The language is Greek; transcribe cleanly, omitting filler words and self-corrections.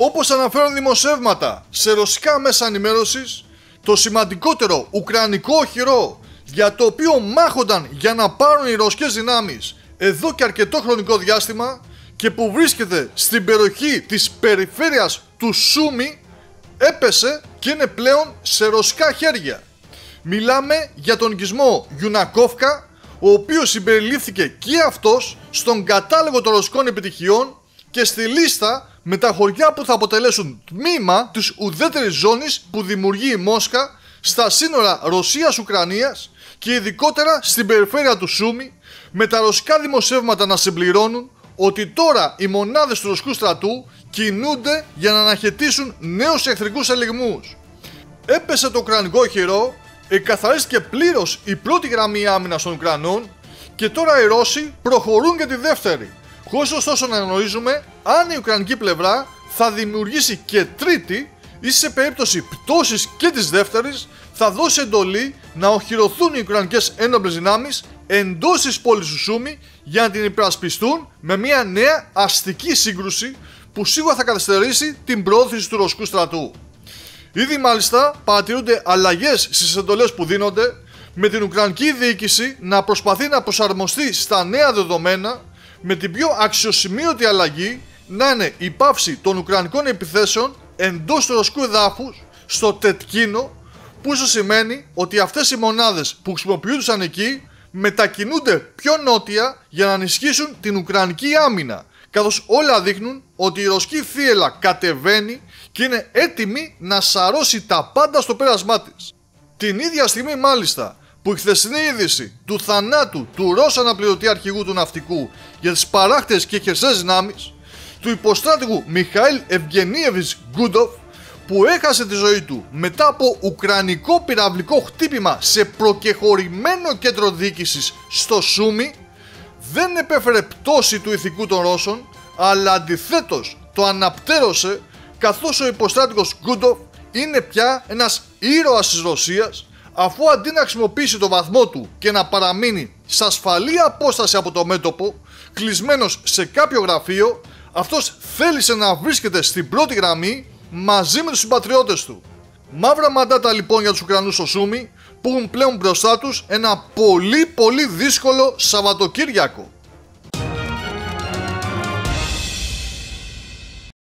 Όπως αναφέρουν δημοσιεύματα σε ρωσικά μέσα ενημέρωσης, το σημαντικότερο ουκρανικό οχυρό για το οποίο μάχονταν για να πάρουν οι ρωσικές δυνάμεις εδώ και αρκετό χρονικό διάστημα και που βρίσκεται στην περιοχή της περιφέρειας του Σούμι, έπεσε και είναι πλέον σε ρωσικά χέρια. Μιλάμε για τον οικισμό Γιουνακόφκα, ο οποίος συμπεριλήφθηκε και αυτός στον κατάλογο των ρωσικών επιτυχιών και στη λίστα με τα χωριά που θα αποτελέσουν τμήμα της ουδέτερης ζώνης που δημιουργεί η Μόσχα στα σύνορα Ρωσίας-Ουκρανίας και ειδικότερα στην περιφέρεια του Σούμι, με τα ρωσικά δημοσιεύματα να συμπληρώνουν ότι τώρα οι μονάδες του ρωσικού στρατού κινούνται για να αναχαιτήσουν νέους εχθρικούς ελιγμούς. Έπεσε το ουκρανικό οχυρό, εκαθαρίστηκε πλήρως η πρώτη γραμμή άμυνας των Ουκρανών και τώρα οι Ρώσοι προχωρούν για τη δεύτερη, χωρίς ωστόσο να γνωρίζουμε αν η ουκρανική πλευρά θα δημιουργήσει και τρίτη ή σε περίπτωση πτώσης και της δεύτερης θα δώσει εντολή να οχυρωθούν οι ουκρανικές ένοπλες δυνάμεις εντός της πόλης του Σούμι για να την υπερασπιστούν με μια νέα αστική σύγκρουση που σίγουρα θα καθυστερήσει την προώθηση του ρωσικού στρατού. Ήδη μάλιστα παρατηρούνται αλλαγές στις εντολές που δίνονται, με την ουκρανική διοίκηση να προσπαθεί να προσαρμοστεί στα νέα δεδομένα, με την πιο αξιοσημείωτη αλλαγή να είναι η πάυση των ουκρανικών επιθέσεων εντός του ρωσικού εδάφους στο Τετκίνο, που ίσως σημαίνει ότι αυτές οι μονάδες που χρησιμοποιούνταν εκεί μετακινούνται πιο νότια για να ενισχύσουν την ουκρανική άμυνα, καθώς όλα δείχνουν ότι η ρωσική θύελλα κατεβαίνει και είναι έτοιμη να σαρώσει τα πάντα στο πέρασμά της. Την ίδια στιγμή μάλιστα που η χθεσινή είδηση του θανάτου του Ρώσου αναπληρωτή αρχηγού του ναυτικού για τις παράκτιες και χερσαίες δυνάμεις, του υποστράτηγου Μιχαήλ Ευγενίεβιτς Γκούντοφ, που έχασε τη ζωή του μετά από ουκρανικό πυραυλικό χτύπημα σε προκεχωρημένο κέντρο διοίκησης στο Σούμι, δεν επέφερε πτώση του ηθικού των Ρώσων, αλλά αντιθέτως το αναπτέρωσε, καθώς ο υποστράτηγος Γκούντοφ είναι πια ένας ήρωας της Ρωσίας, αφού αντί να χρησιμοποιήσει το βαθμό του και να παραμείνει σε ασφαλή απόσταση από το μέτωπο, κλεισμένος σε κάποιο γραφείο, αυτός θέλησε να βρίσκεται στην πρώτη γραμμή μαζί με τους συμπατριώτες του. Μαύρα μαντάτα λοιπόν για τους Ουκρανούς στο Σούμι, που έχουν πλέον μπροστά τους ένα πολύ δύσκολο Σαββατοκύριακο.